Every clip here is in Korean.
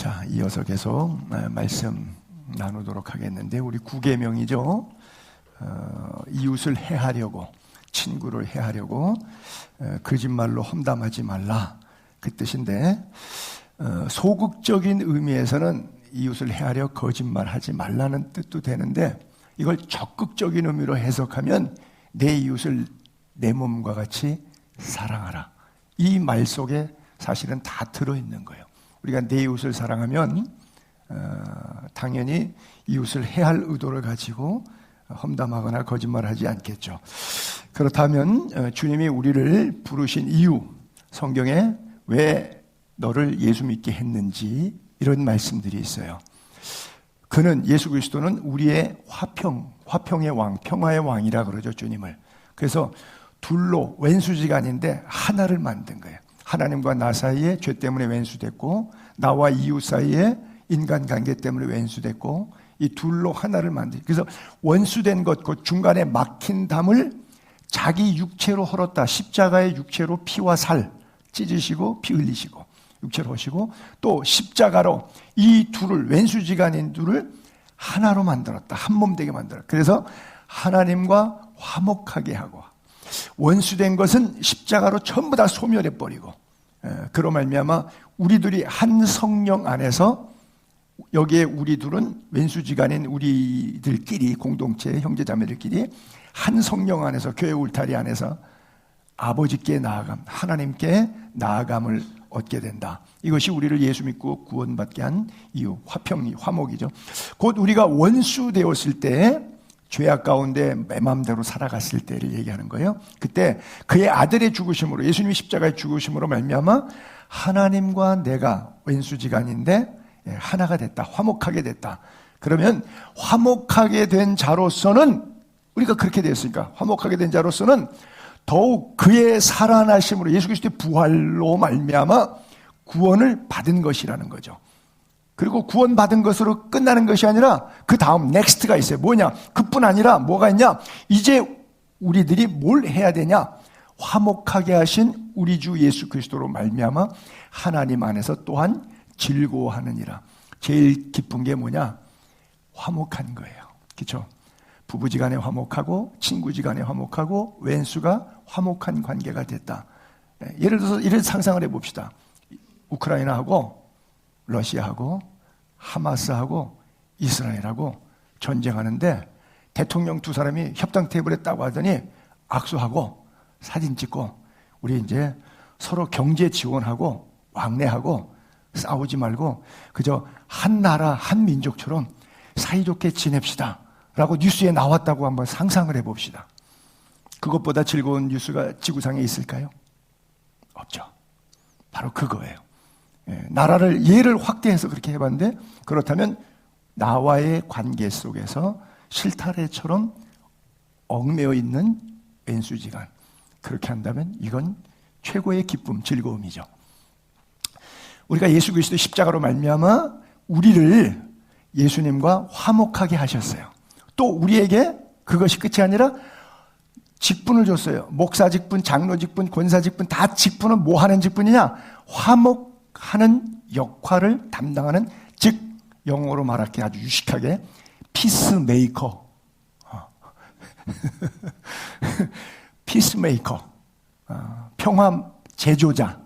자, 이어서 계속 말씀 나누도록 하겠는데, 우리 9계명이죠. 이웃을 해하려고, 친구를 해하려고 거짓말로 험담하지 말라, 그 뜻인데, 소극적인 의미에서는 이웃을 해하려 거짓말하지 말라는 뜻도 되는데, 이걸 적극적인 의미로 해석하면 내 이웃을 내 몸과 같이 사랑하라, 이 말 속에 사실은 다 들어있는 거예요. 우리가 내 이웃을 사랑하면 당연히 이웃을 해할 의도를 가지고 험담하거나 거짓말하지 않겠죠. 그렇다면 주님이 우리를 부르신 이유, 성경에 왜 너를 예수 믿게 했는지 이런 말씀들이 있어요. 그는, 예수 그리스도는 우리의 화평의 왕, 평화의 왕이라 그러죠, 주님을. 그래서 둘로, 왼수지간인데 하나를 만든 거예요. 하나님과 나 사이에 죄 때문에 왼수됐고, 나와 이웃 사이에 인간관계 때문에 왼수됐고, 이 둘로 하나를 만들. 그래서 원수된 것, 그 중간에 막힌 담을 자기 육체로 헐었다. 십자가의 육체로 피와 살 찢으시고 피 흘리시고 육체로 하시고, 또 십자가로 이 둘을, 왼수지간인 둘을 하나로 만들었다. 한 몸 되게 만들었다. 그래서 하나님과 화목하게 하고, 원수된 것은 십자가로 전부 다 소멸해버리고, 그로 말미암아 우리들이 한 성령 안에서, 여기에 우리 둘은 왼수지간인 우리들끼리, 공동체 형제자매들끼리 한 성령 안에서, 교회 울타리 안에서 아버지께 나아감, 하나님께 나아감을 얻게 된다. 이것이 우리를 예수 믿고 구원받게 한 이유, 화목이죠. 곧 우리가 원수 되었을 때, 죄악 가운데 내 마음대로 살아갔을 때를 얘기하는 거예요. 그때 그의 아들의 죽으심으로, 예수님이 십자가의 죽으심으로 말미암아 하나님과 내가 왼수지간인데 하나가 됐다, 화목하게 됐다. 그러면 화목하게 된 자로서는, 우리가 그렇게 됐으니까 화목하게 된 자로서는 더욱 그의 살아나심으로, 예수 그리스도의 부활로 말미암아 구원을 받은 것이라는 거죠. 그리고 구원받은 것으로 끝나는 것이 아니라 그 다음 넥스트가 있어요. 뭐냐? 그뿐 아니라 뭐가 있냐? 이제 우리들이 뭘 해야 되냐? 화목하게 하신 우리 주 예수 그리스도로 말미암아 하나님 안에서 또한 즐거워하느니라. 제일 기쁜 게 뭐냐? 화목한 거예요. 그렇죠? 부부지간에 화목하고, 친구지간에 화목하고, 왼수가 화목한 관계가 됐다. 예를 들어서 이를 상상을 해봅시다. 우크라이나하고 러시아하고 하마스하고 이스라엘하고 전쟁하는데, 대통령 두 사람이 협상 테이블에 딱 와더니 악수하고 사진 찍고, 우리 이제 서로 경제 지원하고 왕래하고 싸우지 말고 그저 한 나라 한 민족처럼 사이좋게 지냅시다 라고 뉴스에 나왔다고 한번 상상을 해봅시다. 그것보다 즐거운 뉴스가 지구상에 있을까요? 없죠. 바로 그거예요. 나라를, 예를 확대해서 그렇게 해봤는데, 그렇다면 나와의 관계 속에서 실타래처럼 얽매여 있는 왼수지간, 그렇게 한다면 이건 최고의 기쁨, 즐거움이죠. 우리가 예수 그리스도 십자가로 말미암아 우리를 예수님과 화목하게 하셨어요. 또 우리에게 그것이 끝이 아니라 직분을 줬어요. 목사 직분, 장로 직분, 권사 직분, 다 직분은 뭐 하는 직분이냐? 화목하는 역할을 담당하는, 즉 영어로 말할게 아주 유식하게 피스메이커. 피스메이커. 평화 제조자.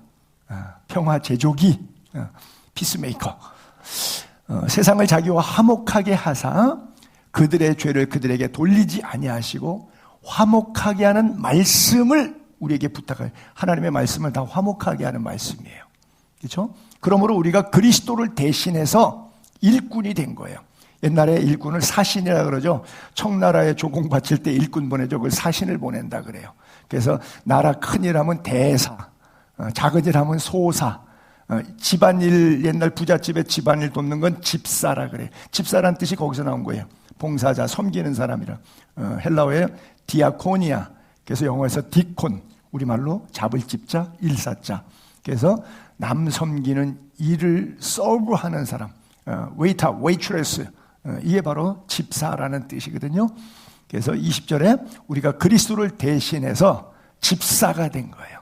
평화 제조기. 피스메이커. 세상을 자기와 화목하게 하사 그들의 죄를 그들에게 돌리지 아니하시고 화목하게 하는 말씀을 우리에게 부탁해요. 하나님의 말씀을 다 화목하게 하는 말씀이에요. 그렇죠? 그러므로 우리가 그리스도를 대신해서 일꾼이 된 거예요. 옛날에 일꾼을 사신이라 그러죠. 청나라에 조공 바칠 때 일꾼 보내죠. 그걸 사신을 보낸다 그래요. 그래서 나라 큰일 하면 대사, 작은 일 하면 소사, 집안일, 옛날 부잣집에 집안일 돕는 건 집사라 그래요. 집사란 뜻이 거기서 나온 거예요. 봉사자, 섬기는 사람이라. 헬라어에 디아코니아, 그래서 영어에서 디콘, 우리말로 잡을 집자, 일사자. 그래서 남 섬기는 일을 서브하는 사람, 웨이터, 웨이트레스, 이게 바로 집사라는 뜻이거든요. 그래서 20절에 우리가 그리스도를 대신해서 집사가 된 거예요.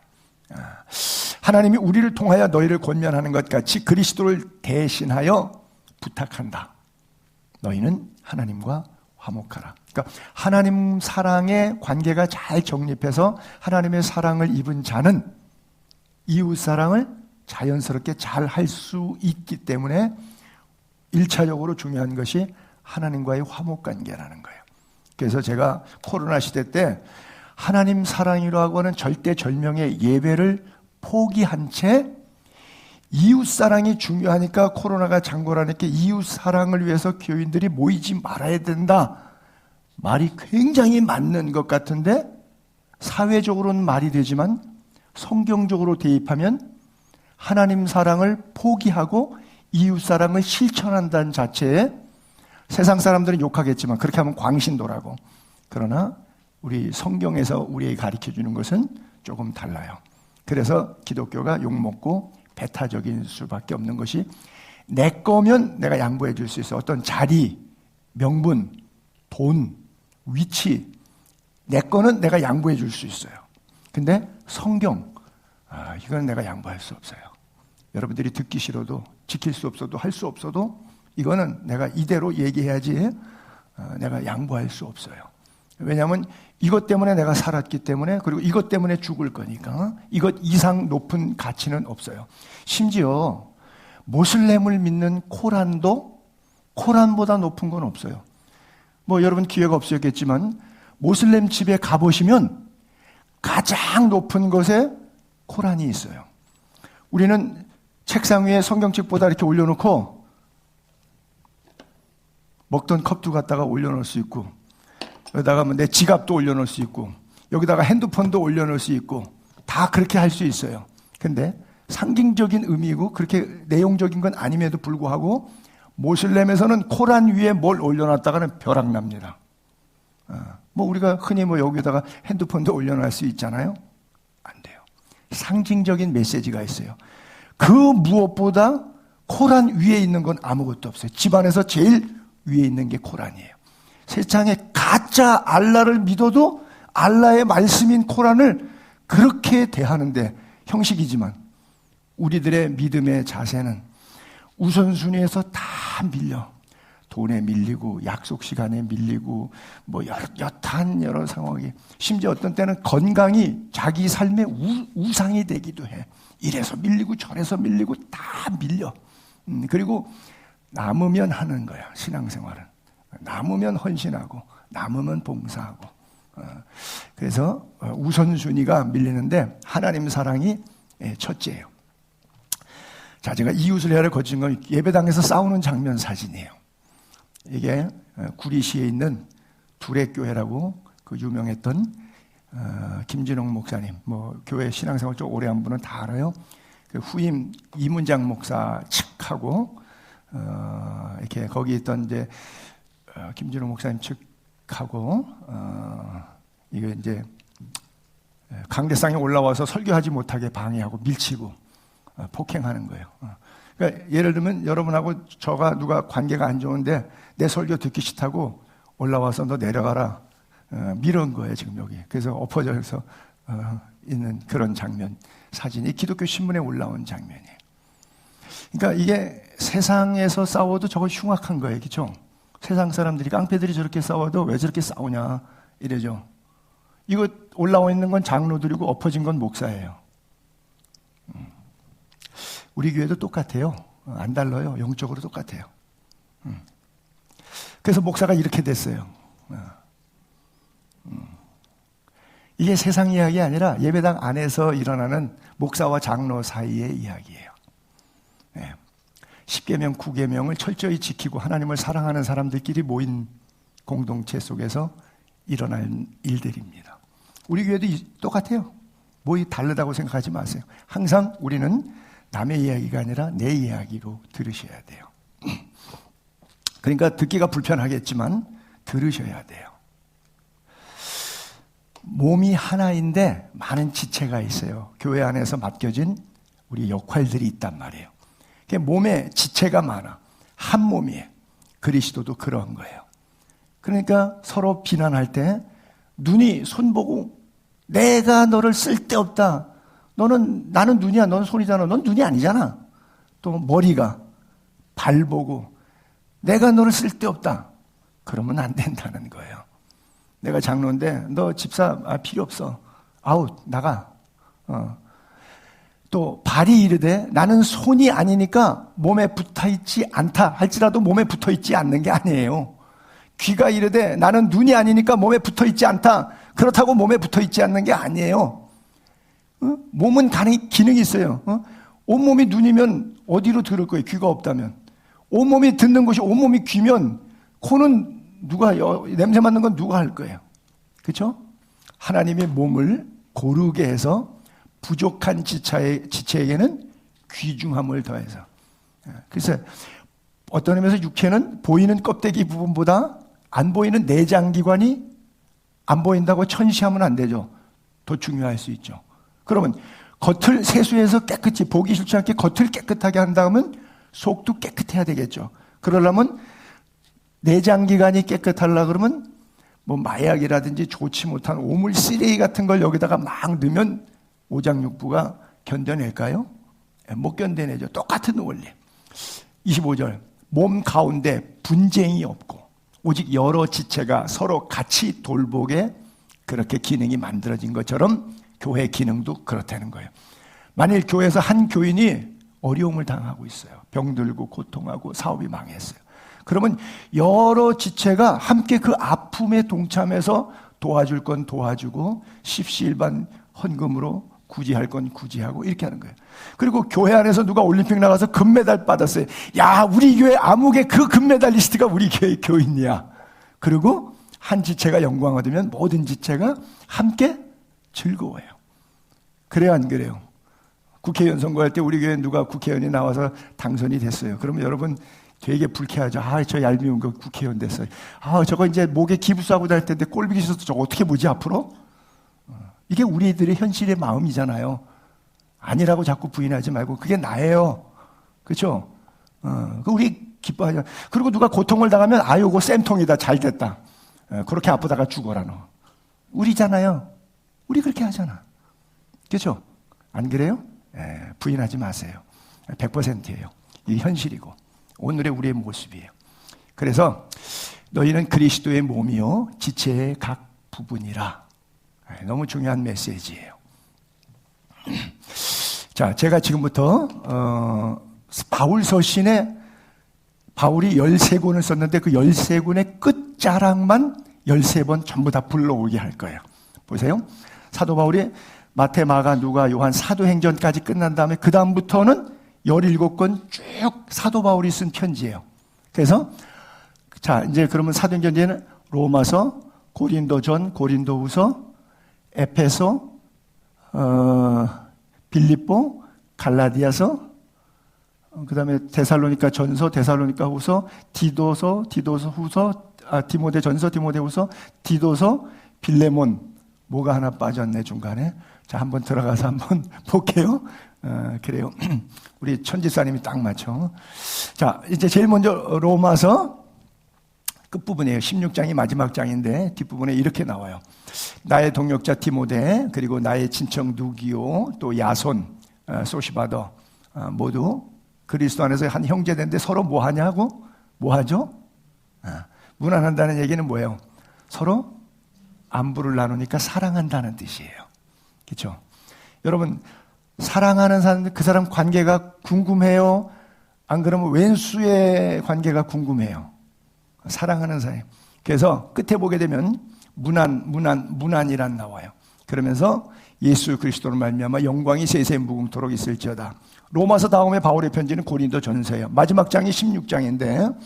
하나님이 우리를 통하여 너희를 권면하는 것 같이 그리스도를 대신하여 부탁한다. 너희는 하나님과 화목하라. 그러니까 하나님 사랑의 관계가 잘 정립해서 하나님의 사랑을 입은 자는 이웃 사랑을 자연스럽게 잘 할 수 있기 때문에 1차적으로 중요한 것이 하나님과의 화목 관계라는 거예요. 그래서 제가 코로나 시대 때 하나님 사랑이라고 하는 절대절명의 예배를 포기한 채 이웃 사랑이 중요하니까 코로나가 장고라니까 이웃 사랑을 위해서 교인들이 모이지 말아야 된다. 말이 굉장히 맞는 것 같은데 사회적으로는 말이 되지만 성경적으로 대입하면 하나님 사랑을 포기하고 이웃 사랑을 실천한다는 자체에 세상 사람들은 욕하겠지만 그렇게 하면 광신도라고. 그러나 우리 성경에서 우리에게 가르쳐 주는 것은 조금 달라요. 그래서 기독교가 욕먹고 배타적인 수밖에 없는 것이 내 거면 내가 양보해 줄 수 있어. 어떤 자리, 명분, 돈, 위치 내 거는 내가 양보해 줄 수 있어요. 근데 성경 이건 내가 양보할 수 없어요. 여러분들이 듣기 싫어도 지킬 수 없어도 할 수 없어도 이거는 내가 이대로 얘기해야지 내가 양보할 수 없어요. 왜냐하면 이것 때문에 내가 살았기 때문에 그리고 이것 때문에 죽을 거니까 이것 이상 높은 가치는 없어요. 심지어 모슬렘을 믿는 코란도 코란보다 높은 건 없어요. 뭐 여러분 기회가 없었겠지만 모슬렘 집에 가보시면 가장 높은 곳에 코란이 있어요. 우리는 책상 위에 성경책보다 이렇게 올려놓고 먹던 컵도 갖다가 올려놓을 수 있고 여기다가 내 지갑도 올려놓을 수 있고 여기다가 핸드폰도 올려놓을 수 있고 다 그렇게 할 수 있어요. 근데 상징적인 의미고 그렇게 내용적인 건 아님에도 불구하고 모슬렘에서는 코란 위에 뭘 올려놨다가는 벼락 납니다. 뭐 우리가 흔히 뭐 여기다가 핸드폰도 올려놓을 수 있잖아요. 안 돼요. 상징적인 메시지가 있어요. 그 무엇보다 코란 위에 있는 건 아무것도 없어요. 집안에서 제일 위에 있는 게 코란이에요. 세상에 가짜 알라를 믿어도 알라의 말씀인 코란을 그렇게 대하는데 형식이지만 우리들의 믿음의 자세는 우선순위에서 다 밀려. 돈에 밀리고 약속 시간에 밀리고 뭐 여탄 여러 상황이 심지어 어떤 때는 건강이 자기 삶의 우상이 되기도 해. 이래서 밀리고 저래서 밀리고 다 밀려. 그리고 남으면 하는 거야. 신앙생활은. 남으면 헌신하고 남으면 봉사하고. 그래서 우선순위가 밀리는데 하나님 사랑이 첫째예요. 자, 제가 이웃을 해야를 거친 건 예배당에서 싸우는 장면 사진이에요. 이게 구리시에 있는 두레교회라고 그 유명했던 김진홍 목사님, 뭐 교회 신앙생활 좀 오래 한 분은 다 알아요. 그 후임 이문장 목사 측하고 이렇게 거기 있던 이제 김진홍 목사님 측하고 이게 이제 강대상에 올라와서 설교하지 못하게 방해하고 밀치고 폭행하는 거예요. 그러니까 예를 들면 여러분하고 저가 누가 관계가 안 좋은데 내 설교 듣기 싫다고 올라와서 너 내려가라 밀은 거예요 지금 여기. 그래서 엎어져서 있는 그런 장면 사진이 기독교 신문에 올라온 장면이에요. 그러니까 이게 세상에서 싸워도 저거 흉악한 거예요, 그렇죠? 세상 사람들이 깡패들이 저렇게 싸워도 왜 저렇게 싸우냐 이래죠. 이거 올라와 있는 건 장로들이고 엎어진 건 목사예요. 우리 교회도 똑같아요. 안 달라요. 영적으로 똑같아요. 그래서 목사가 이렇게 됐어요. 이게 세상 이야기 아니라 예배당 안에서 일어나는 목사와 장로 사이의 이야기예요. 네. 10계명, 9계명을 철저히 지키고 하나님을 사랑하는 사람들끼리 모인 공동체 속에서 일어난 일들입니다. 우리 교회도 똑같아요. 뭐 다르다고 생각하지 마세요. 항상 우리는 남의 이야기가 아니라 내 이야기로 들으셔야 돼요. 그러니까 듣기가 불편하겠지만 들으셔야 돼요. 몸이 하나인데 많은 지체가 있어요. 교회 안에서 맡겨진 우리 역할들이 있단 말이에요. 몸에 지체가 많아. 한 몸이에요. 그리스도도 그런 거예요. 그러니까 서로 비난할 때 눈이 손 보고 내가 너를 쓸데없다. 나는 눈이야, 넌 손이잖아. 넌 눈이 아니잖아. 또 머리가, 발 보고 내가 너를 쓸데없다. 그러면 안 된다는 거예요. 내가 장로인데 너 집사 필요 없어. 아웃, 나가. 또 발이 이르되 나는 손이 아니니까 몸에 붙어있지 않다 할지라도 몸에 붙어있지 않는 게 아니에요. 귀가 이르되 나는 눈이 아니니까 몸에 붙어있지 않다. 그렇다고 몸에 붙어있지 않는 게 아니에요. 몸은 기능이 있어요. 온몸이 눈이면 어디로 들을 거예요? 귀가 없다면. 온몸이 듣는 것이 온몸이 귀면 코는 냄새 맡는 건 누가 할 거예요? 그렇죠? 하나님의 몸을 고르게 해서 부족한 지체에게는 귀중함을 더해서. 그래서 어떤 의미에서 육체는 보이는 껍데기 부분보다 안 보이는 내장기관이 안 보인다고 천시하면 안 되죠. 더 중요할 수 있죠. 그러면 겉을 세수해서 깨끗이 보기 싫지 않게 겉을 깨끗하게 한다면 속도 깨끗해야 되겠죠. 그러려면 내장기관이 깨끗하려고 그러면 뭐 마약이라든지 좋지 못한 오물 쓰레기 같은 걸 여기다가 막 넣으면 오장육부가 견뎌낼까요? 못 견뎌내죠. 똑같은 원리. 25절. 몸 가운데 분쟁이 없고 오직 여러 지체가 서로 같이 돌보게 그렇게 기능이 만들어진 것처럼 교회 기능도 그렇다는 거예요. 만일 교회에서 한 교인이 어려움을 당하고 있어요. 병들고 고통하고 사업이 망했어요. 그러면 여러 지체가 함께 그 아픔에 동참해서 도와줄 건 도와주고 십시일반 헌금으로 구제할 건 구제하고 이렇게 하는 거예요. 그리고 교회 안에서 누가 올림픽 나가서 금메달 받았어요. 야, 우리 교회 아무개 그 금메달리스트가 우리 교회 교인이야. 그리고 한 지체가 영광 얻으면 모든 지체가 함께 즐거워요. 그래요, 안 그래요? 국회의원 선거할 때 우리 교회 누가 국회의원이 나와서 당선이 됐어요. 그러면 여러분 되게 불쾌하죠. 저 얄미운 거 국회의원 됐어요. 저거 이제 목에 기부 싸고 다닐 텐데 꼴보기 싫어서 저거 어떻게 보지 앞으로? 이게 우리들의 현실의 마음이잖아요. 아니라고 자꾸 부인하지 말고 그게 나예요. 그렇죠? 우리 기뻐하자. 그리고 누가 고통을 당하면 요거 쌤통이다. 잘 됐다. 그렇게 아프다가 죽어라 너. 우리잖아요. 우리 그렇게 하잖아. 그렇죠? 안 그래요? 부인하지 마세요. 100%예요. 이게 현실이고 오늘의 우리의 모습이에요. 그래서 너희는 그리스도의 몸이요 지체의 각 부분이라. 너무 중요한 메시지예요. 자, 제가 지금부터 바울 서신에 바울이 13권을 썼는데 그 13권의 끝자락만 13번 전부 다 불러오게 할 거예요. 보세요. 사도 바울이 마태, 마가, 누가, 요한 사도행전까지 끝난 다음에 그 다음부터는 17권 쭉 사도 바울이 쓴 편지예요. 그래서 자, 이제 그러면 사도행전에는 로마서, 고린도전, 고린도후서, 에페소, 빌립보, 갈라디아서, 그 다음에 데살로니가 전서, 데살로니가 후서, 디도서, 디도서 후서, 디모데 전서, 디모데 후서, 디도서, 빌레몬. 뭐가 하나 빠졌네, 중간에. 자, 한번 들어가서 한번 볼게요. 그래요. 우리 천지사님이 딱 맞춰. 자, 이제 제일 먼저 로마서 끝부분이에요. 16장이 마지막 장인데 뒷부분에 이렇게 나와요. 나의 동역자 디모데, 그리고 나의 친척 누기오, 또 야손, 소시바더 모두 그리스도 안에서 한 형제된데 서로 뭐 하냐고? 뭐 하죠? 문안한다는 얘기는 뭐예요? 서로 안부를 나누니까 사랑한다는 뜻이에요. 그렇죠? 여러분, 사랑하는 사람, 그 사람 관계가 궁금해요? 안 그러면 왼수의 관계가 궁금해요? 사랑하는 사람. 그래서 끝에 보게 되면 문안이란 나와요. 그러면서 예수 그리스도로 말미암아 영광이 세세 무궁토록 있을지어다. 로마서 다음에 바울의 편지는 고린도 전서예요. 마지막 장이 16장인데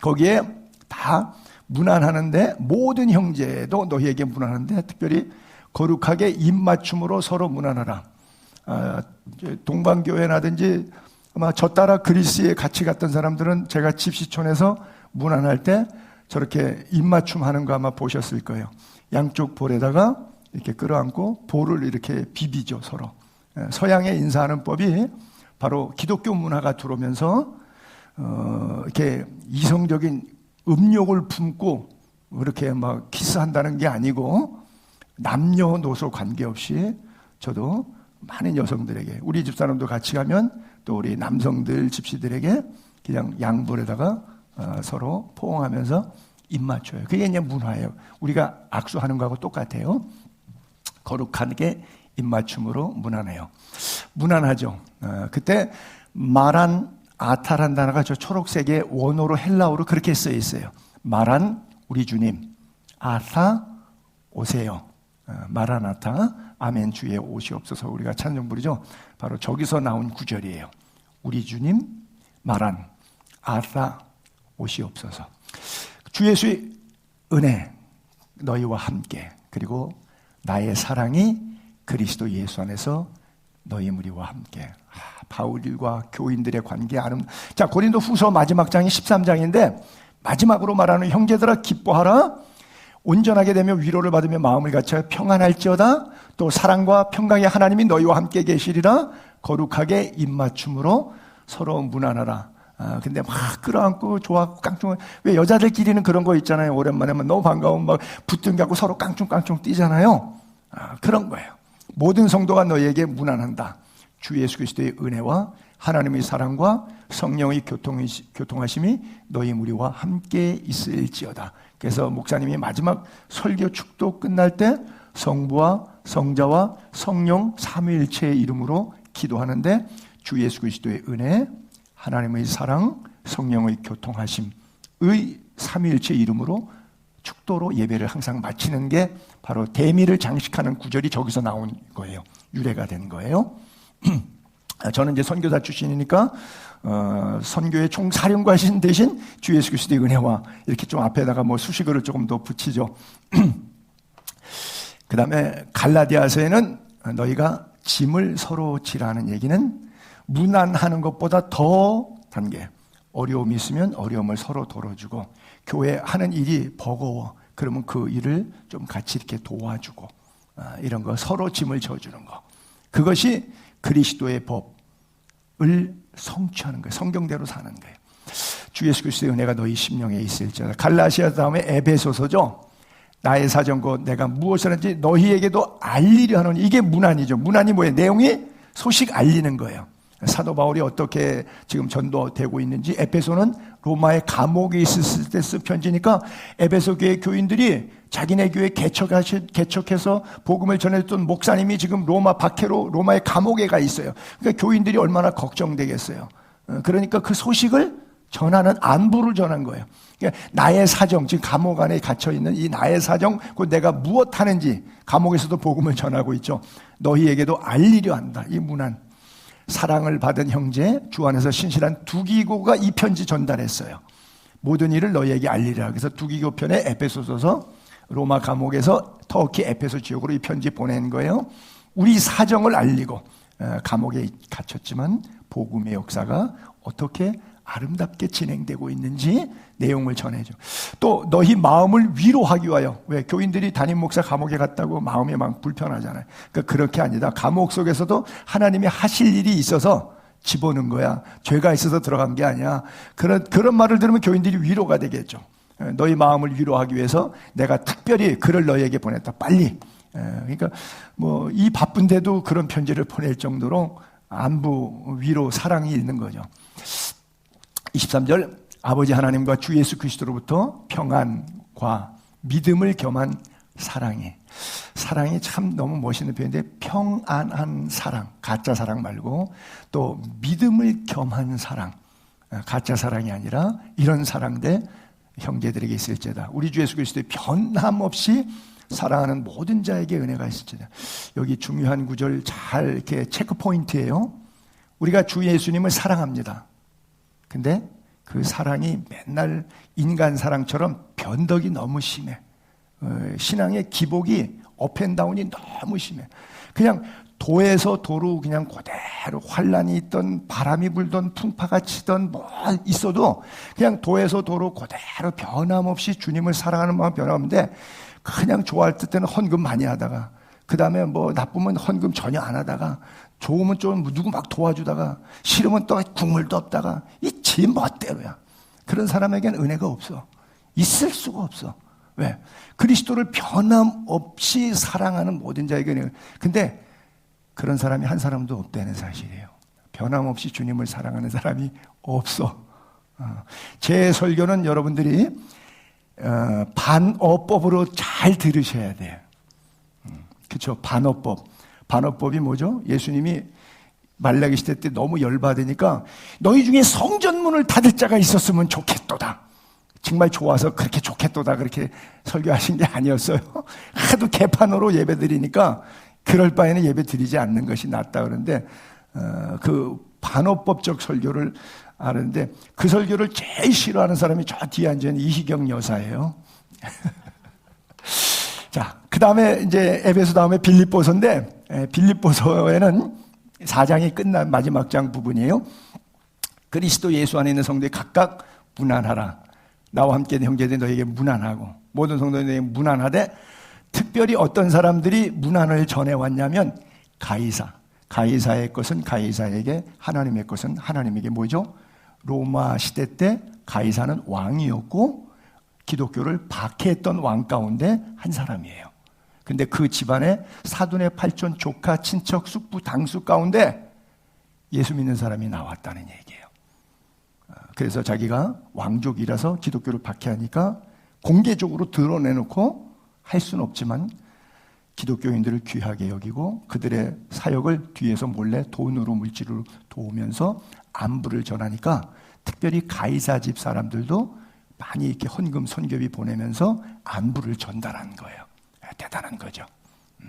거기에 다 문안하는데 모든 형제도 너희에게 문안하는데 특별히 거룩하게 입맞춤으로 서로 문안하라. 동방교회라든지 아마 저 따라 그리스에 같이 갔던 사람들은 제가 집시촌에서 문안할 때 저렇게 입맞춤 하는 거 아마 보셨을 거예요. 양쪽 볼에다가 이렇게 끌어안고 볼을 이렇게 비비죠, 서로. 서양의 인사하는 법이 바로 기독교 문화가 들어오면서 이렇게 이성적인 음욕을 품고 그렇게 막 키스한다는 게 아니고 남녀노소 관계없이 저도 많은 여성들에게, 우리 집사람도 같이 가면 또 우리 남성들 집시들에게 그냥 양볼에다가 서로 포옹하면서 입 맞춰요. 그게 그냥 문화예요. 우리가 악수하는 거하고 똑같아요. 거룩하게 입 맞춤으로 문안해요. 문안하죠. 그때 마란 아타란 단어가 저 초록색의 원어로 헬라어로 그렇게 써 있어요. 마란 우리 주님, 아타 오세요. 마라나타 아멘 주의 오시옵소서. 우리가 찬송 부르죠. 바로 저기서 나온 구절이에요. 우리 주님 마란 아타 오시옵소서. 주 예수의 은혜 너희와 함께, 그리고 나의 사랑이 그리스도 예수 안에서 너희 무리와 함께. 바울과 교인들의 관계 자, 고린도 후서 마지막 장이 13장인데 마지막으로 말하는 형제들아 기뻐하라. 온전하게 되며 위로를 받으며 마음을 갖춰 평안할지어다. 또 사랑과 평강의 하나님이 너희와 함께 계시리라. 거룩하게 입맞춤으로 서로 문안하라. 근데 막 끌어안고 좋아하고 깡총. 왜 여자들끼리는 그런 거 있잖아요. 오랜만에 너무 반가우면 막 붙든 게 하고 서로 깡총깡총 뛰잖아요. 그런 거예요. 모든 성도가 너희에게 문안한다. 주 예수 그리스도의 은혜와 하나님의 사랑과 성령의 교통하심이 너희 무리와 함께 있을지어다. 그래서 목사님이 마지막 설교 축도 끝날 때 성부와 성자와 성령 삼위일체의 이름으로 기도하는데 주 예수 그리스도의 은혜, 하나님의 사랑, 성령의 교통하심의 삼위일체 이름으로 축도로 예배를 항상 마치는 게 바로 대미를 장식하는 구절이 저기서 나온 거예요. 유래가 된 거예요. 저는 이제 선교사 출신이니까 선교의 총사령관신 대신 주 예수 그리스도의 은혜와 이렇게 좀 앞에다가 뭐 수식어를 조금 더 붙이죠. 그 다음에 갈라디아서에는 너희가 짐을 서로 지라는 얘기는 문안하는 것보다 더 단계, 어려움이 있으면 어려움을 서로 덜어주고, 교회 하는 일이 버거워 그러면 그 일을 좀 같이 이렇게 도와주고, 이런 거 서로 짐을 져주는 거, 그것이 그리스도의 법을 성취하는 거예요. 성경대로 사는 거예요. 주 예수 그리스도의 은혜가 너희 심령에 있을지어다. 갈라시아 다음에 에베소서죠. 나의 사정 곧 내가 무엇을 하는지 너희에게도 알리려 하노니. 이게 문안이죠. 문안이 뭐예요? 내용이 소식 알리는 거예요. 사도 바울이 어떻게 지금 전도되고 있는지, 에베소는 로마의 감옥에 있었을 때 쓴 편지니까 에베소 교회 교인들이 자기네 교회 개척해서 복음을 전해줬던 목사님이 지금 로마 박해로 로마의 감옥에 가 있어요. 그러니까 교인들이 얼마나 걱정되겠어요. 그러니까 그 소식을 전하는 안부를 전한 거예요. 그러니까 나의 사정, 지금 감옥 안에 갇혀있는 이 나의 사정, 곧 내가 무엇 하는지 감옥에서도 복음을 전하고 있죠. 너희에게도 알리려 한다. 이 문안. 사랑을 받은 형제 주 안에서 신실한 두기고가 이 편지 전달했어요. 모든 일을 너희에게 알리라. 그래서 두기고 편에 에베소서서 로마 감옥에서 터키 에페소 지역으로 이 편지 보낸 거예요. 우리 사정을 알리고, 감옥에 갇혔지만 복음의 역사가 어떻게 아름답게 진행되고 있는지 내용을 전해줘. 또 너희 마음을 위로하기 위하여. 왜? 교인들이 담임 목사 감옥에 갔다고 마음이 막 불편하잖아요. 그러니까 그렇게 아니다. 감옥 속에서도 하나님이 하실 일이 있어서 집어넣은 거야. 죄가 있어서 들어간 게 아니야. 그런 말을 들으면 교인들이 위로가 되겠죠. 너희 마음을 위로하기 위해서 내가 특별히 글을 너희에게 보냈다. 빨리. 그러니까 뭐 이 바쁜데도 그런 편지를 보낼 정도로 안부, 위로, 사랑이 있는 거죠. 23절, 아버지 하나님과 주 예수 그리스도로부터 평안과 믿음을 겸한 사랑이 참 너무 멋있는 표현인데, 평안한 사랑, 가짜 사랑 말고 또 믿음을 겸한 사랑, 가짜 사랑이 아니라 이런 사랑들 형제들에게 있을지어다. 우리 주 예수 그리스도의 변함없이 사랑하는 모든 자에게 은혜가 있을지어다. 여기 중요한 구절 잘 이렇게 체크 포인트예요. 우리가 주 예수님을 사랑합니다. 근데 그 사랑이 맨날 인간 사랑처럼 변덕이 너무 심해. 신앙의 기복이 업앤다운이 너무 심해. 그냥 도에서 도로 그냥 그대로 환란이 있던 바람이 불던 풍파가 치던 뭐 있어도 그냥 도에서 도로 그대로 변함없이 주님을 사랑하는 마음 변함없는데, 그냥 좋아할 때는 헌금 많이 하다가, 그 다음에 뭐 나쁘면 헌금 전혀 안 하다가, 좋으면 좀 누구 막 도와주다가, 싫으면 또 국물도 없다가, 이 지 멋대로야. 그런 사람에게는 은혜가 없어. 있을 수가 없어. 왜? 그리스도를 변함없이 사랑하는 모든 자에게 은혜. 근데 그런 사람이 한 사람도 없다는 사실이에요. 변함없이 주님을 사랑하는 사람이 없어. 제 설교는 여러분들이 반어법으로 잘 들으셔야 돼요. 그렇죠? 반어법이 뭐죠? 예수님이 말라기 시대 때 너무 열받으니까 너희 중에 성전문을 닫을 자가 있었으면 좋겠도다. 정말 좋아서 그렇게 좋겠도다 그렇게 설교하신 게 아니었어요. 하도 개판으로 예배 드리니까 그럴 바에는 예배 드리지 않는 것이 낫다 그러는데 그 반어법적 설교를 아는데 그 설교를 제일 싫어하는 사람이 저 뒤에 앉아있는 이희경 여사예요. 자, 그 다음에 이제 에베소 다음에 빌립보서인데 빌립보서에는 4장이 끝난 마지막 장 부분이에요. 그리스도 예수 안에 있는 성도에 각각 무난하라. 나와 함께 형제들 너에게 무난하고 모든 성도들에게 무난하되 특별히 어떤 사람들이 무난을 전해왔냐면 가이사의 것은 가이사에게 하나님의 것은 하나님에게 뭐죠? 로마 시대 때 가이사는 왕이었고 기독교를 박해했던 왕 가운데 한 사람이에요. 근데 그 집안에 사돈의 팔촌 조카 친척 숙부 당수 가운데 예수 믿는 사람이 나왔다는 얘기예요. 그래서 자기가 왕족이라서 기독교를 박해하니까 공개적으로 드러내놓고 할 수는 없지만 기독교인들을 귀하게 여기고 그들의 사역을 뒤에서 몰래 돈으로 물질로 도우면서 안부를 전하니까 특별히 가이사 집 사람들도 많이 이렇게 헌금 선교비 보내면서 안부를 전달한 거예요. 대단한 거죠.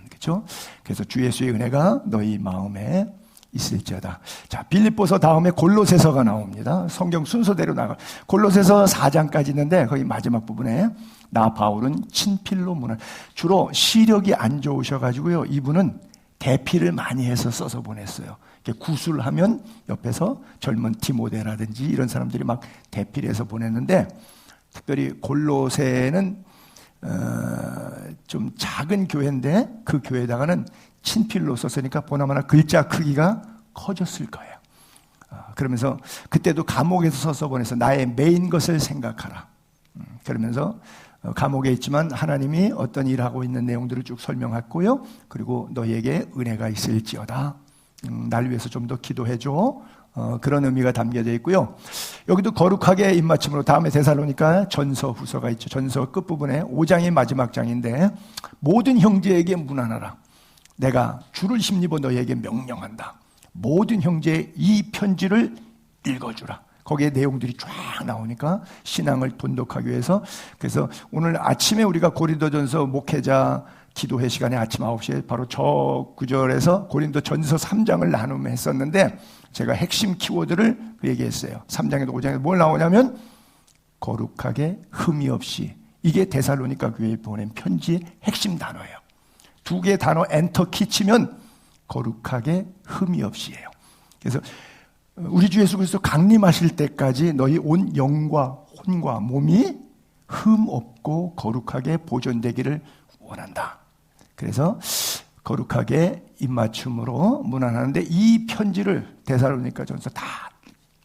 그렇죠? 그래서 주 예수의 은혜가 너희 마음에 있을지어다. 자, 빌립보서 다음에 골로새서가 나옵니다. 성경 순서대로 나가. 골로새서 4장까지 있는데 거기 마지막 부분에 나 바울은 친필로 문안. 주로 시력이 안 좋으셔가지고요. 이분은 대피를 많이 해서 써서 보냈어요. 구술을 하면 옆에서 젊은 디모데라든지 이런 사람들이 막 대피를 해서 보냈는데 특별히 골로새는 좀 작은 교회인데 그 교회에다가는 친필로 썼으니까 보나마나 글자 크기가 커졌을 거예요. 그러면서 그때도 감옥에서 써서 보내서 나의 메인 것을 생각하라. 그러면서 감옥에 있지만 하나님이 어떤 일하고 있는 내용들을 쭉 설명했고요. 그리고 너희에게 은혜가 있을지어다. 날 위해서 좀 더 기도해줘. 그런 의미가 담겨져 있고요. 여기도 거룩하게 입맞춤으로 다음에 데살로니가 전서 후서가 있죠. 전서 끝부분에 5장이 마지막 장인데 모든 형제에게 문안하라. 내가 주를 힘입어 너희에게 명령한다. 모든 형제의 이 편지를 읽어주라. 거기에 내용들이 쫙 나오니까 신앙을 돈독하기 위해서. 그래서 오늘 아침에 우리가 고린도전서 목회자 기도회 시간에 아침 9시에 바로 저 구절에서 고린도전서 3장을 나눔했었는데 제가 핵심 키워드를 얘기했어요. 3장에도 5장에도 뭘 나오냐면 거룩하게 흠이 없이. 이게 데살로니가 교회에 보낸 편지의 핵심 단어예요. 두 개의 단어 엔터 키 치면 거룩하게 흠이 없이예요. 그래서 우리 주 예수 그리스도 강림하실 때까지 너희 온 영과 혼과 몸이 흠 없고 거룩하게 보존되기를 원한다. 그래서 거룩하게 입맞춤으로 문안하는데 이 편지를 데살로니가 전서 다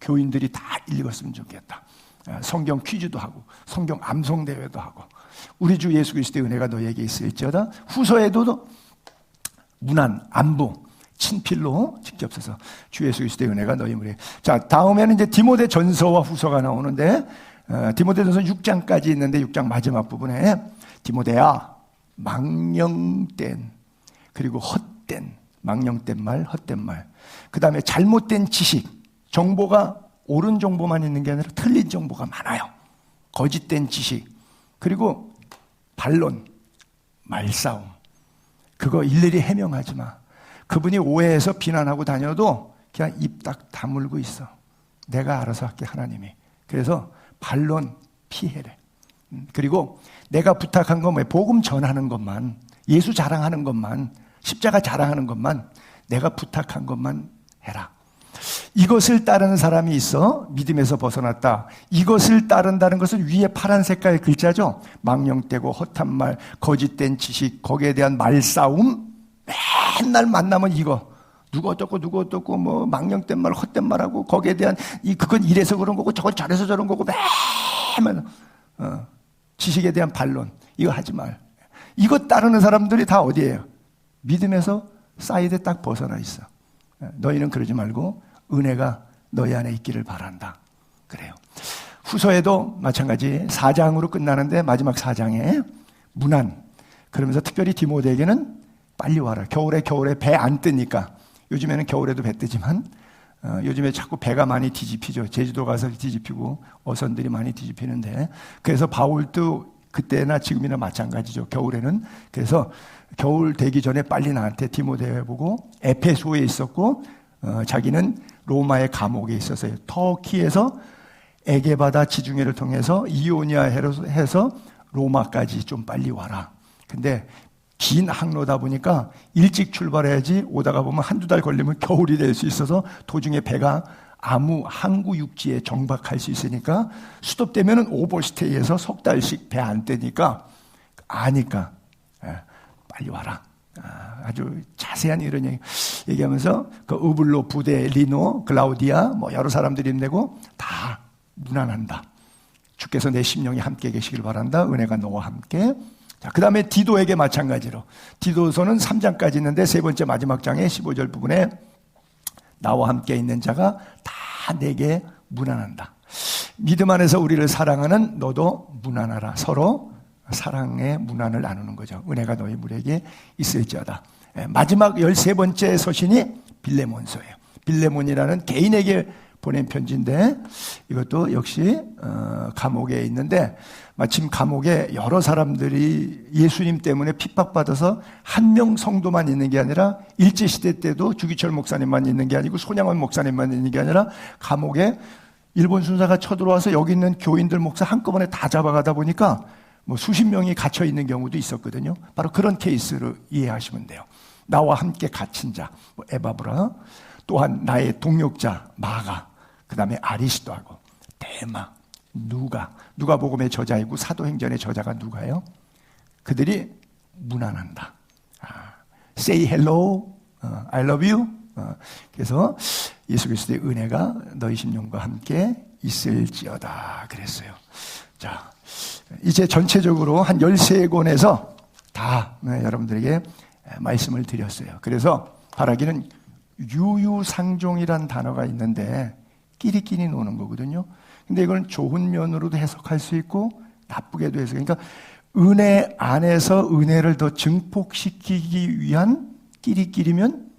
교인들이 다 읽었으면 좋겠다. 성경 퀴즈도 하고 성경 암송 대회도 하고 우리 주 예수 그리스도의 은혜가 너에게 있을지어다. 후서에도 문안 안부 친필로 직접 써서 주 예수 그리스도의 은혜가 너희 물에. 자, 다음에는 이제 디모데 전서와 후서가 나오는데 디모데 전서 6장까지 있는데 6장 마지막 부분에 디모데야 망령된 그리고 헛된 망령된 말 헛된 말 그 다음에 잘못된 지식 정보가 옳은 정보만 있는 게 아니라 틀린 정보가 많아요. 거짓된 지식 그리고 반론 말싸움 그거 일일이 해명하지 마. 그분이 오해해서 비난하고 다녀도 그냥 입 딱 다물고 있어. 내가 알아서 할게 하나님이. 그래서 반론 피해래. 그리고 내가 부탁한 건 뭐예요? 복음 전하는 것만 예수 자랑하는 것만 십자가 자랑하는 것만 내가 부탁한 것만 해라. 이것을 따르는 사람이 있어 믿음에서 벗어났다. 이것을 따른다는 것은 위에 파란 색깔 글자죠. 망령되고 헛한 말 거짓된 지식 거기에 대한 말싸움 맨날 만나면 이거 누구 어떻고 뭐 망령된 말 헛된 말하고 거기에 대한 그건 이래서 그런 거고 저건 저래서 저런 거고 맨날 지식에 대한 반론 이거 하지 말. 이거 따르는 사람들이 다 어디예요? 믿음에서 사이드에 딱 벗어나 있어. 너희는 그러지 말고 은혜가 너희 안에 있기를 바란다. 그래요. 후서에도 마찬가지 4장으로 끝나는데 마지막 4장에 문안. 그러면서 특별히 디모데에게는 빨리 와라. 겨울에 배 안 뜨니까. 요즘에는 겨울에도 배 뜨지만 요즘에 자꾸 배가 많이 뒤집히죠. 제주도 가서 뒤집히고 어선들이 많이 뒤집히는데, 그래서 바울도 그때나 지금이나 마찬가지죠. 겨울에는. 그래서 겨울 되기 전에 빨리 나한테 디모데 보고 에페소에 있었고 자기는 로마의 감옥에 있었어요. 터키에서 에게바다 지중해를 통해서 이오니아 해서 로마까지 좀 빨리 와라. 근데 긴 항로다 보니까 일찍 출발해야지 오다가 보면 한두 달 걸리면 겨울이 될 수 있어서 도중에 배가 아무 항구 육지에 정박할 수 있으니까 스톱되면은 오버스테이에서 석 달씩 배 안 뜨니까 아니까 빨리 와라. 아주 자세한 이런 얘기하면서 그 우블로 부대 리노 클라우디아 뭐 여러 사람들이 힘내고 다 문안한다. 주께서 내 심령이 함께 계시길 바란다. 은혜가 너와 함께. 자, 그 다음에 디도에게 마찬가지로 디도서는 3장까지 있는데 세 번째 마지막 장의 15절 부분에 나와 함께 있는 자가 다 내게 문안한다. 믿음 안에서 우리를 사랑하는 너도 문안하라. 서로 사랑의 문안을 나누는 거죠. 은혜가 너희 물에게 있을지어다. 마지막 13번째 서신이 빌레몬서예요. 빌레몬이라는 개인에게 보낸 편지인데 이것도 역시 감옥에 있는데, 마침 감옥에 여러 사람들이 예수님 때문에 핍박받아서 한 명 성도만 있는 게 아니라 일제시대 때도 주기철 목사님만 있는 게 아니고 손양원 목사님만 있는 게 아니라 감옥에 일본 순사가 쳐들어와서 여기 있는 교인들 목사 한꺼번에 다 잡아가다 보니까 뭐 수십 명이 갇혀 있는 경우도 있었거든요. 바로 그런 케이스로 이해하시면 돼요. 나와 함께 갇힌 자, 뭐 에바브라, 또한 나의 동역자 마가, 그 다음에 아리스도하고 데마, 누가복음의 저자이고 사도행전의 저자가 누가요? 그들이 문안한다. Say hello, I love you. 그래서 예수 그리스도의 은혜가 너희 심령과 함께 있을지어다 그랬어요. 자, 이제 전체적으로 한 13권에서 다 여러분들에게 말씀을 드렸어요. 그래서 바라기는 유유상종이란 단어가 있는데 끼리끼리 노는 거거든요. 근데 이건 좋은 면으로도 해석할 수 있고 나쁘게도 해석. 그러니까 은혜 안에서 은혜를 더 증폭시키기 위한 끼리끼리면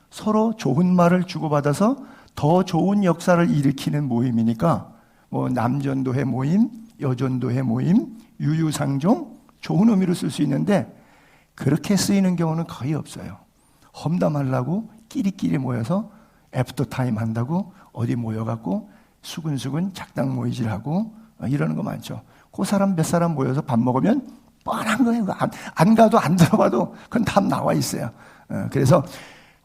서로 좋은 말을 주고받아서 더 좋은 역사를 일으키는 모임이니까 뭐 남전도회 모임, 여전도회 모임, 유유상종 좋은 의미로 쓸 수 있는데 그렇게 쓰이는 경우는 거의 없어요. 험담하려고 끼리끼리 모여서 애프터타임 한다고 어디 모여갖고 수근수근 작당 모이질하고 이러는 거 많죠. 그 사람 몇 사람 모여서 밥 먹으면 뻔한 거예요. 안 가도 안 들어봐도 그건 답 나와 있어요. 그래서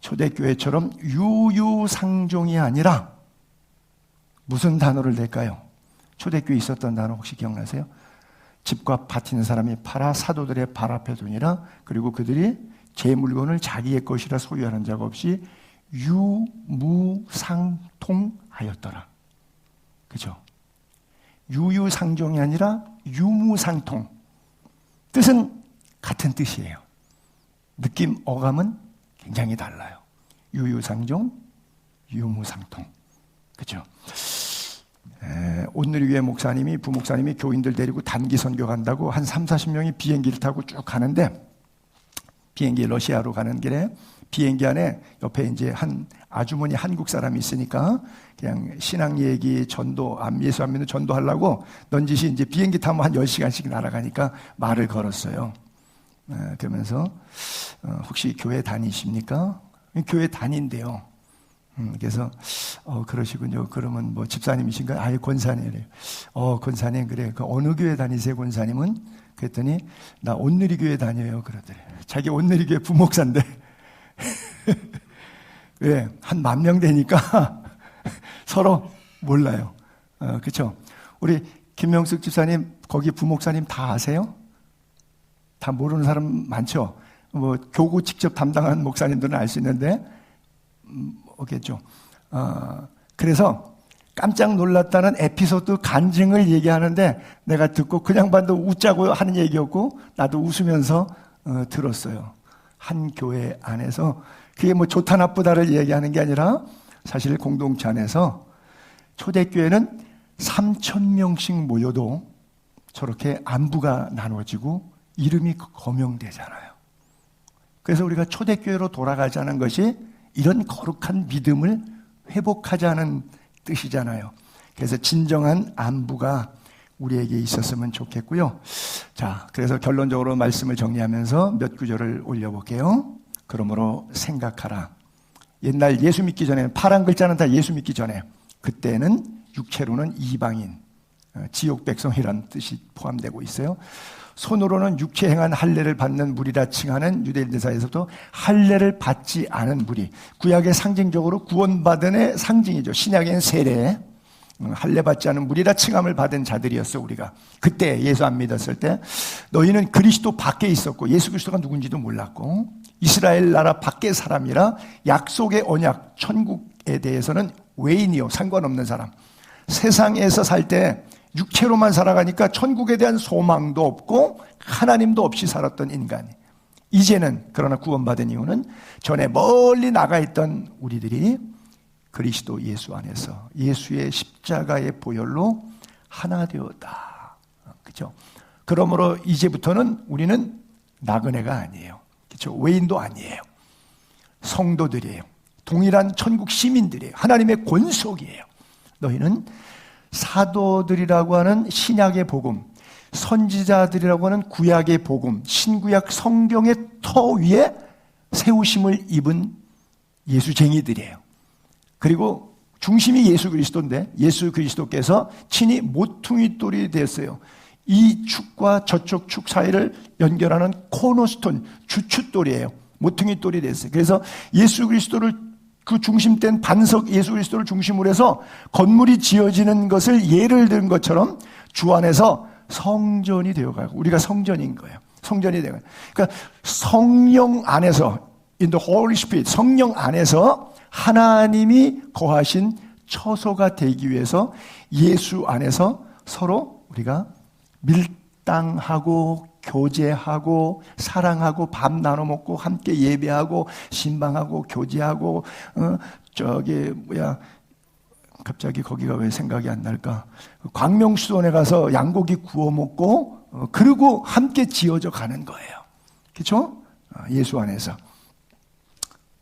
초대교회처럼 유유상종이 아니라 무슨 단어를 댈까요? 초대교회에 있었던 단어 혹시 기억나세요? 집과 밭 있는 사람이 팔아 사도들의 발 앞에 두니라. 그리고 그들이 제 물건을 자기의 것이라 소유하는 자가 없이 유무상통하였더라. 그죠? 유유상종이 아니라 유무상통. 뜻은 같은 뜻이에요. 느낌, 어감은 굉장히 달라요. 유유상종, 유무상통. 그죠? 온누리교회 목사님이, 부목사님이 교인들 데리고 단기 선교 간다고 한 30-40명이 비행기를 타고 쭉 가는데, 비행기 러시아로 가는 길에 비행기 안에 옆에 이제 한 아주머니 한국 사람이 있으니까 그냥 신앙 얘기, 전도, 예수 안 믿는 전도하려고 넌지시 이제 비행기 타면 한 10시간씩 날아가니까 말을 걸었어요. 그러면서 혹시 교회 다니십니까? 교회 다닌대요. 그래서 그러시군요. 그러면 뭐 집사님이신가요? 아예 권사님이래요. 권사님, 그래. 그 어느 교회 다니세요, 권사님은? 그랬더니 나 온누리교회 다녀요. 그러더래요. 자기 온누리교회 부목사인데 왜? 한 10,000명 되니까 서로 몰라요. 그렇죠? 우리 김명숙 집사님 거기 부목사님 다 아세요? 다 모르는 사람 많죠? 뭐 교구 직접 담당한 목사님들은 알 수 있는데 오겠죠. 그래서 깜짝 놀랐다는 에피소드 간증을 얘기하는데 내가 듣고 그냥 봐도 웃자고 하는 얘기였고 나도 웃으면서 들었어요. 한 교회 안에서 그게 뭐 좋다 나쁘다를 얘기하는 게 아니라 사실 공동체 안에서 초대교회는 3,000명씩 모여도 저렇게 안부가 나눠지고 이름이 거명되잖아요. 그래서 우리가 초대교회로 돌아가자는 것이 이런 거룩한 믿음을 회복하자는 뜻이잖아요. 그래서 진정한 안부가 우리에게 있었으면 좋겠고요. 자, 그래서 결론적으로 말씀을 정리하면서 몇 구절을 올려볼게요. 그러므로 생각하라. 옛날 예수 믿기 전에는 파란 글자는 다 예수 믿기 전에 그때는 육체로는 이방인, 지옥 백성이라는 뜻이 포함되고 있어요. 손으로는 육체 행한 할례를 받는 무리라 칭하는 유대인 대사에서도 할례를 받지 않은 무리, 구약의 상징적으로 구원받은 의 상징이죠. 신약에는 세례, 할례 받지 않은 무리라 칭함을 받은 자들이었어. 우리가 그때 예수 안 믿었을 때 너희는 그리스도 밖에 있었고 예수 그리스도가 누군지도 몰랐고 이스라엘 나라 밖의 사람이라 약속의 언약 천국에 대해서는 외인이요 상관없는 사람, 세상에서 살 때 육체로만 살아가니까 천국에 대한 소망도 없고 하나님도 없이 살았던 인간이 이제는 그러나 구원받은 이유는 전에 멀리 나가 있던 우리들이 그리스도 예수 안에서 예수의 십자가의 보혈로 하나 되었다. 그렇죠? 그러므로 이제부터는 우리는 나그네가 아니에요. 그렇죠? 외인도 아니에요. 성도들이에요. 동일한 천국 시민들이에요. 하나님의 권속이에요. 너희는 사도들이라고 하는 신약의 복음, 선지자들이라고 하는 구약의 복음, 신구약 성경의 터 위에 세우심을 입은 예수쟁이들이에요. 그리고 중심이 예수 그리스도인데 예수 그리스도께서 친히 모퉁이 돌이 됐어요. 이 축과 저쪽 축 사이를 연결하는 코너스톤, 주춧돌이에요. 모퉁이 돌이 됐어요. 그래서 예수 그리스도를 그 중심된 반석 예수 그리스도를 중심으로 해서 건물이 지어지는 것을 예를 든 것처럼 주 안에서 성전이 되어가고 우리가 성전인 거예요. 성전이 되어가요. 그러니까 성령 안에서 in the Holy Spirit 성령 안에서 하나님이 거하신 처소가 되기 위해서 예수 안에서 서로 우리가 밀당하고 교제하고 사랑하고 밥 나눠 먹고 함께 예배하고 신방하고 교제하고 갑자기 거기가 왜 생각이 안 날까? 광명수원에 가서 양고기 구워 먹고 그리고 함께 지어져 가는 거예요. 그렇죠? 예수 안에서.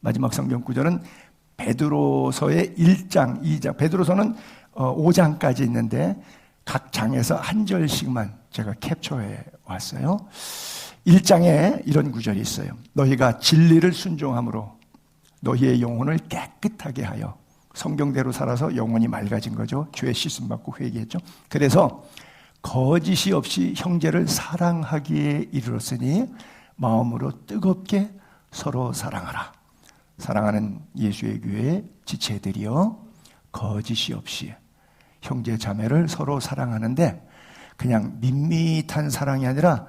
마지막 성경 구절은 베드로서의 1장, 2장. 베드로서는 5장까지 있는데 각 장에서 한 절씩만 제가 캡처해 왔어요. 1장에 이런 구절이 있어요. 너희가 진리를 순종함으로 너희의 영혼을 깨끗하게 하여 성경대로 살아서 영혼이 맑아진 거죠. 죄 씻음 받고 회개했죠. 그래서 거짓이 없이 형제를 사랑하기에 이르렀으니 마음으로 뜨겁게 서로 사랑하라. 사랑하는 예수의 교회의 지체들이여 거짓이 없이 형제 자매를 서로 사랑하는데 그냥 밋밋한 사랑이 아니라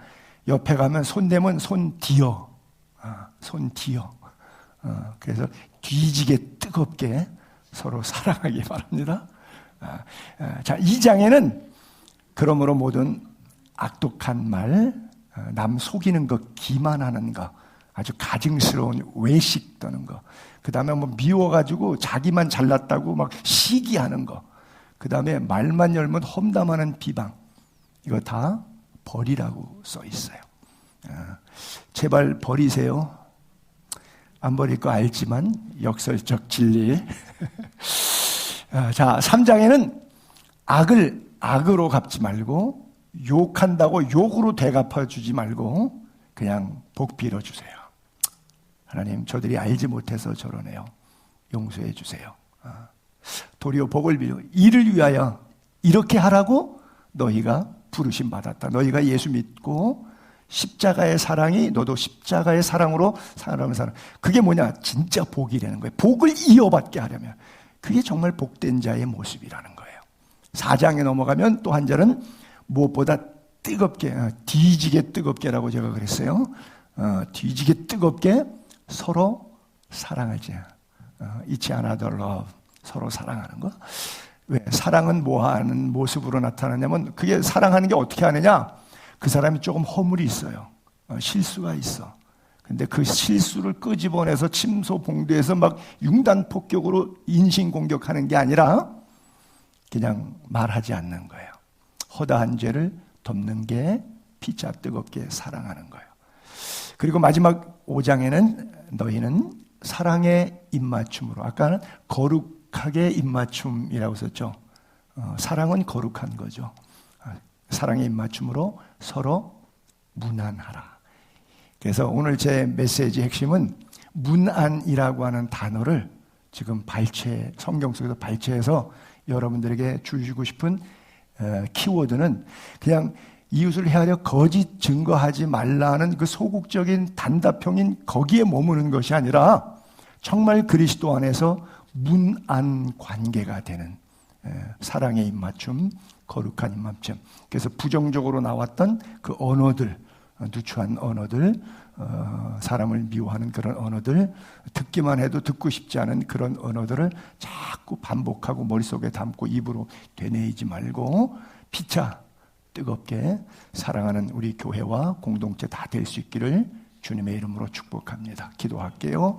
옆에 가면 손 대면 손 뒤어 그래서 뒤지게 뜨겁게 서로 사랑하기 바랍니다. 자, 2장에는 그러므로 모든 악독한 말, 남 속이는 것, 기만하는 것, 아주 가증스러운 외식 떠는 거, 그 다음에 뭐 미워가지고 자기만 잘났다고 막 시기하는 거, 그 다음에 말만 열면 험담하는 비방, 이거 다 버리라고 써 있어요. 제발 버리세요. 안 버릴 거 알지만 역설적 진리. 자, 3장에는 악을 악으로 갚지 말고 욕한다고 욕으로 대갚아 주지 말고 그냥 복 빌어주세요. 하나님, 저들이 알지 못해서 저러네요. 용서해 주세요. 도리어 복을 빌어 이를 위하여 이렇게 하라고 너희가 부르심 받았다. 너희가 예수 믿고 십자가의 사랑이 너도 십자가의 사랑으로 사람을 사랑. 그게 뭐냐? 진짜 복이라는 거예요. 복을 이어받게 하려면 그게 정말 복된 자의 모습이라는 거예요. 4장에 넘어가면 또 한 절은 무엇보다 뜨겁게, 뒤지게 뜨겁게라고 제가 그랬어요. 뒤지게 뜨겁게 서로 사랑하지. Each another love. 서로 사랑하는 거. 왜? 사랑은 뭐 하는 모습으로 나타나냐면 그게 사랑하는 게 어떻게 하느냐? 그 사람이 조금 허물이 있어요. 실수가 있어. 근데 그 실수를 끄집어내서 침소봉대에서 막 융단 폭격으로 인신 공격하는 게 아니라 그냥 말하지 않는 거예요. 허다한 죄를 덮는 게 피차 뜨겁게 사랑하는 거예요. 그리고 마지막 5장에는 너희는 사랑의 입맞춤으로, 아까는 거룩하게 입맞춤이라고 썼죠. 사랑은 거룩한 거죠. 사랑의 입맞춤으로 서로 문안하라. 그래서 오늘 제 메시지 핵심은 문안이라고 하는 단어를 지금 성경 속에서 발췌해서 여러분들에게 주시고 싶은 키워드는 그냥 이웃을 헤아려 거짓 증거하지 말라는 그 소극적인 단답형인 거기에 머무는 것이 아니라 정말 그리스도 안에서 문안 관계가 되는 사랑의 입맞춤, 거룩한 입맞춤. 그래서 부정적으로 나왔던 그 언어들, 누추한 언어들, 사람을 미워하는 그런 언어들, 듣기만 해도 듣고 싶지 않은 그런 언어들을 자꾸 반복하고 머릿속에 담고 입으로 되뇌이지 말고 피차 뜨겁게 사랑하는 우리 교회와 공동체 다 될 수 있기를 주님의 이름으로 축복합니다. 기도할게요.